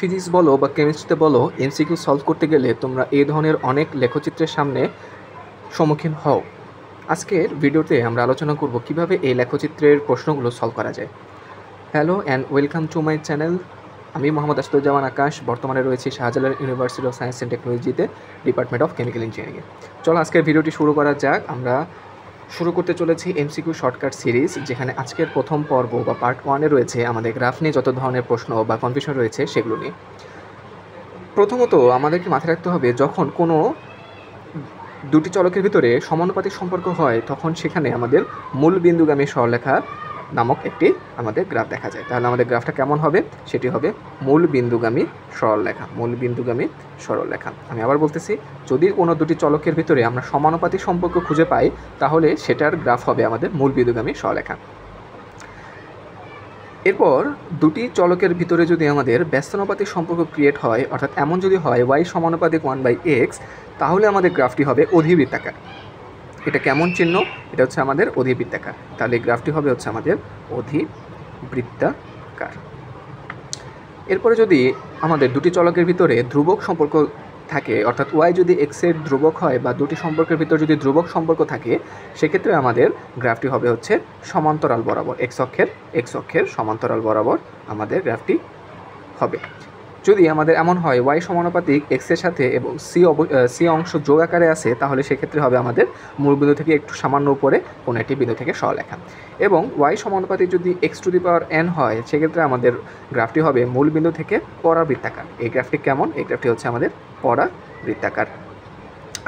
Physics বলো বা কেমিস্ট্রিতে বলো এমসিকিউ সলভ করতে গেলে তোমরা এই ধরনের অনেক লেখচিত্রের সামনে সম্মুখীন হও। আজকের ভিডিওতে আমরা আলোচনা করব কিভাবে এই লেখচিত্রের প্রশ্নগুলো সলভ করা যায়। Hello and welcome to my channel. আমি মোহাম্মদ আসাদুজ্জামান আকাশ, বর্তমানে রয়েছি Shahjalal university of science and টেকনোলজিতে, ডিপার্টমেন্ট অফ কেমিক্যাল ইঞ্জিনিয়ারিংয়ে। চলো আজকের ভিডিওটি শুরু করা যাক। আমরা শুরু করতে চলেছি এমসিকিউ শর্টকাট সিরিজ, যেখানে আজকের প্রথম পর্ব বা পার্ট 1-এ রয়েছে আমাদের গ্রাফ নিয়ে যত ধরনের প্রশ্ন বা কনফিউশন রয়েছে সেগুলো নিয়ে। প্রথমত আমাদেরকে মাথায় রাখতে হবে, যখন কোনো দুটি চলকের ভিতরে সমানুপাতিক সম্পর্ক হয় তখন সেখানে আমাদের মূল বিন্দুগামী সরলরেখা নামক একটি আমাদের গ্রাফ দেখা যায়। তাহলে আমাদের গ্রাফটা কেমন হবে? সেটি হবে মূল বিন্দুগামী সরলরেখা। মূল বিন্দুগামী সরলরেখা। আমি আবার বলতেছি, যদি কোনো দুটি চলকের ভিতরে আমরা সমানুপাতিক সম্পর্ক খুঁজে পাই তাহলে সেটার গ্রাফ হবে আমাদের মূল বিন্দুগামী সরলরেখা। এরপর দুটি চলকের ভিতরে যদি আমাদের ব্যস্তানুপাতিক সম্পর্ক ক্রিয়েট হয়, অর্থাৎ এমন যদি হয় y সমানুপাতিক 1/x, তাহলে আমাদের গ্রাফটি হবে অধিবৃত্তাকার। এটা কেমন চিহ্ন? এটা হচ্ছে আমাদের অধিবৃত্তাকার। তাহলে গ্রাফটি হবে হচ্ছে আমাদের অধিবৃত্তাকার। এরপরে যদি আমাদের দুটি চলকের ভিতরে ধ্রুবক সম্পর্ক থাকে, অর্থাৎ y যদি x এর ধ্রুবক হয় বা দুটি সম্পর্কের ভিতর যদি ধ্রুবক সম্পর্ক থাকে, সেক্ষেত্রে আমাদের গ্রাফটি হবে হচ্ছে সমান্তরাল বরাবর, x অক্ষের সমান্তরাল বরাবর আমাদের গ্রাফটি হবে। যদি আমাদের এমন হয় y সমানুপাতিক x এর সাথে এবং c অংশ যোগ আকারে আছে, তাহলে সেক্ষেত্রে হবে আমাদের মূলবিন্দু থেকে একটু সামান্য উপরে কোনো একটি বিন্দু থেকে সরলরেখা। এবং y সমানুপাতিক যদি x⁴n হয়, সেক্ষেত্রে আমাদের গ্রাফটি হবে মূলবিন্দু থেকে পরাবৃত্তাকার। এই গ্রাফটি কেমন? এই গ্রাফটি হচ্ছে আমাদের পরাবৃত্তাকার।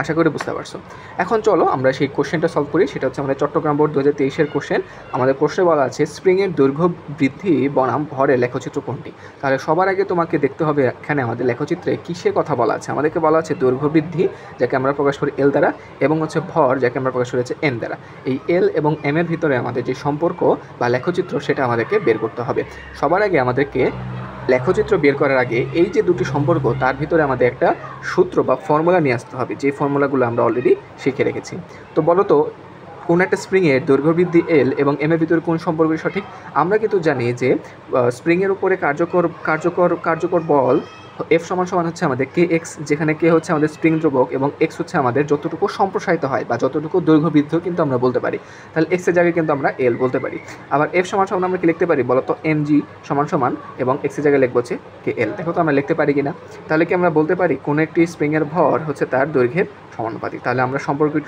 আশা করি বুঝতে পারছো। এখন চলো আমরা সেই কোশ্চেনটা সলভ করি। সেটা হচ্ছে আমাদের চট্টগ্রাম বোর্ড 2023-এর কোশ্চেন। আমাদের প্রশ্নে বলা আছে স্প্রিংয়ের দৈর্ঘ্য বৃদ্ধি বনাম ভরের লেখচিত্র কোনটি? তাহলে সবার আগে তোমাকে দেখতে হবে এখানে আমাদের লেখচিত্রে কিসের কথা বলা আছে। আমাদেরকে বলা আছে দৈর্ঘ্য বৃদ্ধি, যাকে আমরা প্রকাশ করি এল দ্বারা, এবং হচ্ছে ভর, যাকে আমরা প্রকাশ করি হচ্ছে এন দ্বারা। এই এল এবং এম এর ভিতরে আমাদের যে সম্পর্ক বা লেখচিত্র সেটা আমাদেরকে বের করতে হবে। সবার আগে আমাদেরকে লেখচিত্র বের করার আগে এই যে দুটি সম্পর্ক তার ভিতরে আমাদের একটা সূত্র বা ফর্মুলা নিয়ে আসতে হবে, যে ফর্মুলাগুলো আমরা অলরেডি শিখে রেখেছি। তো বলো তো, কোন একটা স্প্রিংয়ের দৈর্ঘ্য বৃদ্ধি এল এবং এম এর ভিতরে কোন সম্পর্কটি সঠিক? আমরা কিন্তু জানি যে স্প্রিংয়ের উপরে কার্যকর বল F সমান হচ্ছে আমাদের kx, যেখানে k হচ্ছে আমাদের স্প্রিং ধ্রুবক এবং x হচ্ছে আমাদের যতটুকু সম্প্রসারিত হয় বা যতটুকু দৈর্ঘ্য বৃদ্ধিও কিন্তু আমরা বলতে পারি। তাহলে x এর জায়গায় কিন্তু আমরা l বলতে পারি। আবার F সমান আমরা কি লিখতে পারি বলো তো? mg সমান এবং x এর জায়গায় লিখবো হচ্ছে kl। দেখো তো আমরা লিখতে পারি কিনা? তাহলে কি আমরা বলতে পারি কোন একটি স্প্রিংয়ের ভর হচ্ছে তার দৈর্ঘ্যের সমানুপাতিক? তাহলে আমরা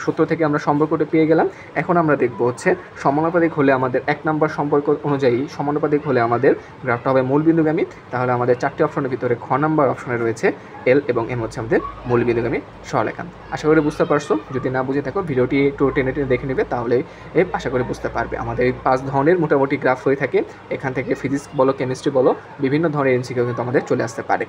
সূত্র থেকে আমরা সম্পর্কটি পেয়ে গেলাম। এখন আমরা দেখবো হচ্ছে সমানুপাতিক হলে আমাদের 1 নম্বর সম্পর্ক অনুযায়ী সমানুপাতিক হলে আমাদের গ্রাফটা হবে মূলবিন্দুগামী। তাহলে আমাদের 4টি অপশনের ভিতরে খ নম্বর অপশনে রয়েছে এল এবং এম হচ্ছে আমাদের মূলবিন্দুগামী সরলরেখা। আশা করি বুঝতে পারছো। যদি না বুঝে থাকো ভিডিওটি একটু টেনে দেখে নেবে, তাহলে আশা করি বুঝতে পারবে। আমাদের এই 5 ধরনের মোটামুটি গ্রাফ হয়ে থাকে। এখান থেকে ফিজিক্স বলো, কেমিস্ট্রি বলো, বিভিন্ন ধরনের এমসিকিউ কিন্তু আমাদের চলে আসতে পারে।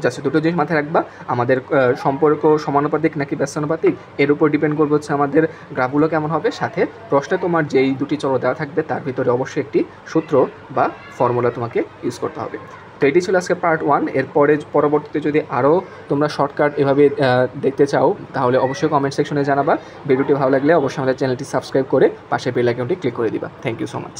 জাস্ট দুটো জিনিস মাথায় রাখবা, আমাদের সম্পর্ক সমানুপাতিক নাকি ব্যস্তানুপাতিক এর উপর ডিপেন্ড করবে হচ্ছে আমাদের গ্রাফগুলো কেমন হবে। সাথে প্রশ্নে তোমার যেই দুটি চলক দেওয়া থাকবে তার ভিতরে অবশ্যই একটি সূত্র বা ফর্মুলা তোমাকে ইউজ করতে হবে। তো এটি ছিল আজকে পার্ট 1। এরপরে পরবর্তীতে যদি আরও তোমরা শর্টকাট এভাবে দেখতে চাও তাহলে অবশ্যই কমেন্ট সেকশনে জানাবা। ভিডিওটি ভালো লাগলে অবশ্যই আমাদের চ্যানেলটি সাবস্ক্রাইব করে পাশে বেল আইকনটি ক্লিক করে দিবা। Thank you so much.